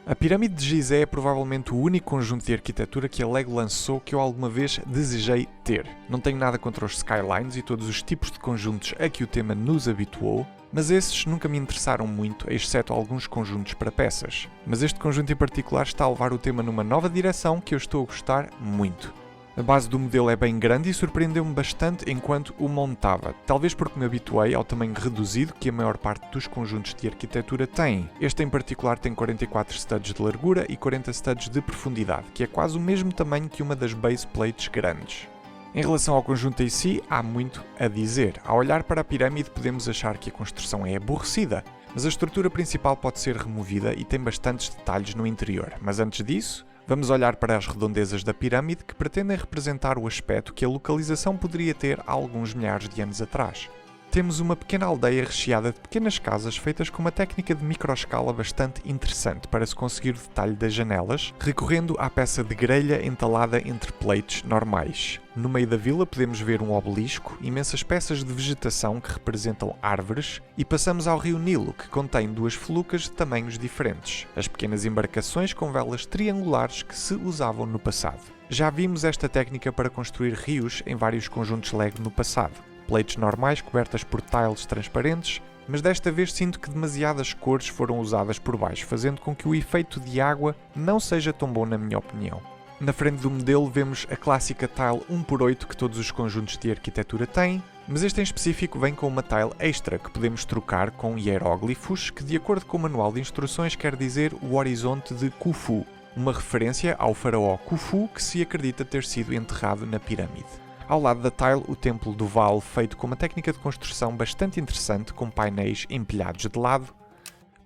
A pirâmide de Gizé é provavelmente o único conjunto de arquitetura que a LEGO lançou que eu alguma vez desejei ter. Não tenho nada contra os skylines e todos os tipos de conjuntos a que o tema nos habituou, mas esses nunca me interessaram muito, exceto alguns conjuntos para peças. Mas este conjunto em particular está a levar o tema numa nova direção que eu estou a gostar muito. A base do modelo é bem grande e surpreendeu-me bastante enquanto o montava, talvez porque me habituei ao tamanho reduzido que a maior parte dos conjuntos de arquitetura tem. Este em particular tem 44 studs de largura e 40 studs de profundidade, que é quase o mesmo tamanho que uma das base plates grandes. Em relação ao conjunto em si, há muito a dizer. Ao olhar para a pirâmide podemos achar que a construção é aborrecida, mas a estrutura principal pode ser removida e tem bastantes detalhes no interior. Mas antes disso, vamos olhar para as redondezas da pirâmide que pretendem representar o aspecto que a localização poderia ter há alguns milhares de anos atrás. Temos uma pequena aldeia recheada de pequenas casas feitas com uma técnica de microescala bastante interessante para se conseguir o detalhe das janelas, recorrendo à peça de grelha entalada entre plates normais. No meio da vila podemos ver um obelisco, imensas peças de vegetação que representam árvores e passamos ao rio Nilo, que contém duas felucas de tamanhos diferentes, as pequenas embarcações com velas triangulares que se usavam no passado. Já vimos esta técnica para construir rios em vários conjuntos LEGO no passado. Plates normais cobertas por tiles transparentes, mas desta vez sinto que demasiadas cores foram usadas por baixo, fazendo com que o efeito de água não seja tão bom na minha opinião. Na frente do modelo vemos a clássica tile 1x8 que todos os conjuntos de arquitetura têm, mas este em específico vem com uma tile extra que podemos trocar com hieróglifos que, de acordo com o manual de instruções, quer dizer o horizonte de Khufu, uma referência ao faraó Khufu que se acredita ter sido enterrado na pirâmide. Ao lado da tile, o templo do Val, feito com uma técnica de construção bastante interessante, com painéis empilhados de lado,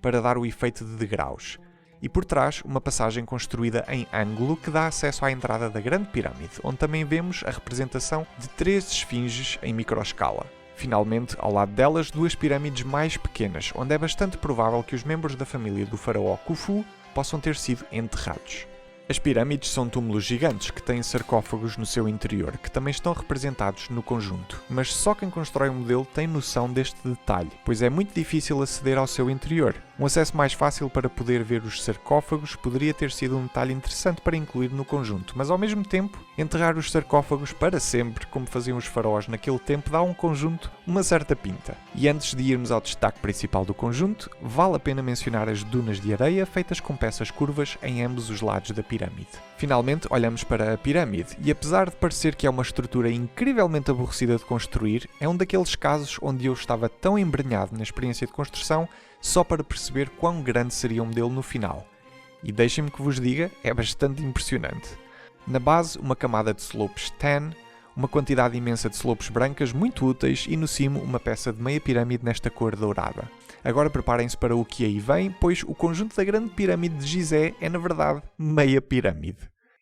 para dar o efeito de degraus. E por trás, uma passagem construída em ângulo que dá acesso à entrada da Grande Pirâmide, onde também vemos a representação de 3 esfinges em microescala. Finalmente, ao lado delas, 2 pirâmides mais pequenas, onde é bastante provável que os membros da família do faraó Khufu possam ter sido enterrados. As pirâmides são túmulos gigantes que têm sarcófagos no seu interior, que também estão representados no conjunto, mas só quem constrói um modelo tem noção deste detalhe, pois é muito difícil aceder ao seu interior. Um acesso mais fácil para poder ver os sarcófagos poderia ter sido um detalhe interessante para incluir no conjunto, mas ao mesmo tempo, enterrar os sarcófagos para sempre, como faziam os faraós naquele tempo, dá a um conjunto uma certa pinta. E antes de irmos ao destaque principal do conjunto, vale a pena mencionar as dunas de areia feitas com peças curvas em ambos os lados da pirâmide. Finalmente, olhamos para a pirâmide e, apesar de parecer que é uma estrutura incrivelmente aborrecida de construir, é um daqueles casos onde eu estava tão embrenhado na experiência de construção só para perceber quão grande seria o modelo no final. E deixem-me que vos diga, é bastante impressionante. Na base, uma camada de slopes tan, uma quantidade imensa de slopes brancas muito úteis e no cimo uma peça de meia pirâmide nesta cor dourada. Agora preparem-se para o que aí vem, pois o conjunto da Grande Pirâmide de Gizé é, na verdade, meia pirâmide.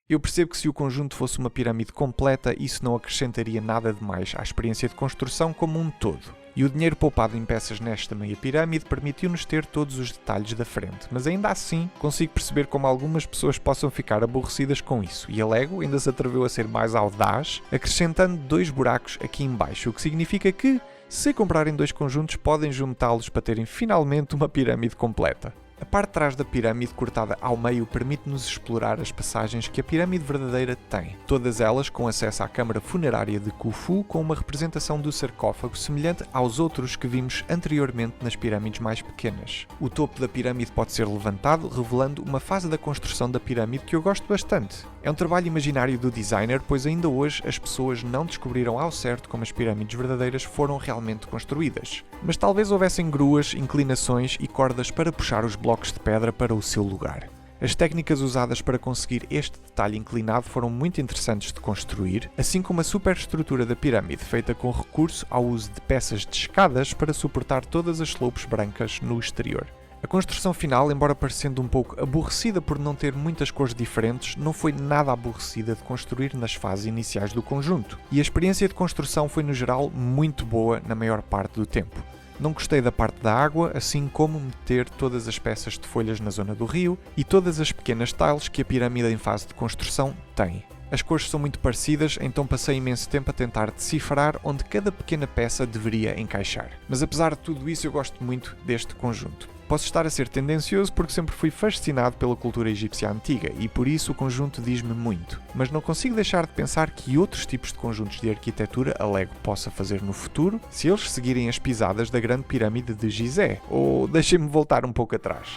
Eu percebo que se o conjunto fosse uma pirâmide completa, isso não acrescentaria nada de mais à experiência de construção como um todo. E o dinheiro poupado em peças nesta meia pirâmide permitiu-nos ter todos os detalhes da frente, mas ainda assim consigo perceber como algumas pessoas possam ficar aborrecidas com isso, e a LEGO ainda se atreveu a ser mais audaz, acrescentando 2 buracos aqui em baixo, o que significa que, se comprarem 2 conjuntos, podem juntá-los para terem finalmente uma pirâmide completa. A parte de trás da pirâmide cortada ao meio permite-nos explorar as passagens que a pirâmide verdadeira tem, todas elas com acesso à câmara funerária de Khufu com uma representação do sarcófago semelhante aos outros que vimos anteriormente nas pirâmides mais pequenas. O topo da pirâmide pode ser levantado, revelando uma fase da construção da pirâmide que eu gosto bastante. É um trabalho imaginário do designer, pois ainda hoje as pessoas não descobriram ao certo como as pirâmides verdadeiras foram realmente construídas. Mas talvez houvessem gruas, inclinações e cordas para puxar os blocos de pedra para o seu lugar. As técnicas usadas para conseguir este detalhe inclinado foram muito interessantes de construir, assim como a superestrutura da pirâmide, feita com recurso ao uso de peças de escadas para suportar todas as slopes brancas no exterior. A construção final, embora parecendo um pouco aborrecida por não ter muitas cores diferentes, não foi nada aborrecida de construir nas fases iniciais do conjunto, e a experiência de construção foi no geral muito boa na maior parte do tempo. Não gostei da parte da água, assim como meter todas as peças de folhas na zona do rio e todas as pequenas tiles que a pirâmide em fase de construção tem. As cores são muito parecidas, então passei imenso tempo a tentar decifrar onde cada pequena peça deveria encaixar. Mas apesar de tudo isso, eu gosto muito deste conjunto. Posso estar a ser tendencioso porque sempre fui fascinado pela cultura egípcia antiga e por isso o conjunto diz-me muito, mas não consigo deixar de pensar que outros tipos de conjuntos de arquitetura a Lego possa fazer no futuro se eles seguirem as pisadas da Grande Pirâmide de Gizé. Ou deixem-me voltar um pouco atrás.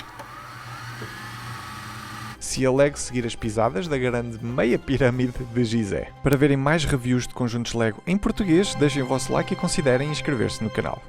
Se a Lego seguir as pisadas da grande meia pirâmide de Gizé. Para verem mais reviews de conjuntos Lego em português, deixem o vosso like e considerem inscrever-se no canal.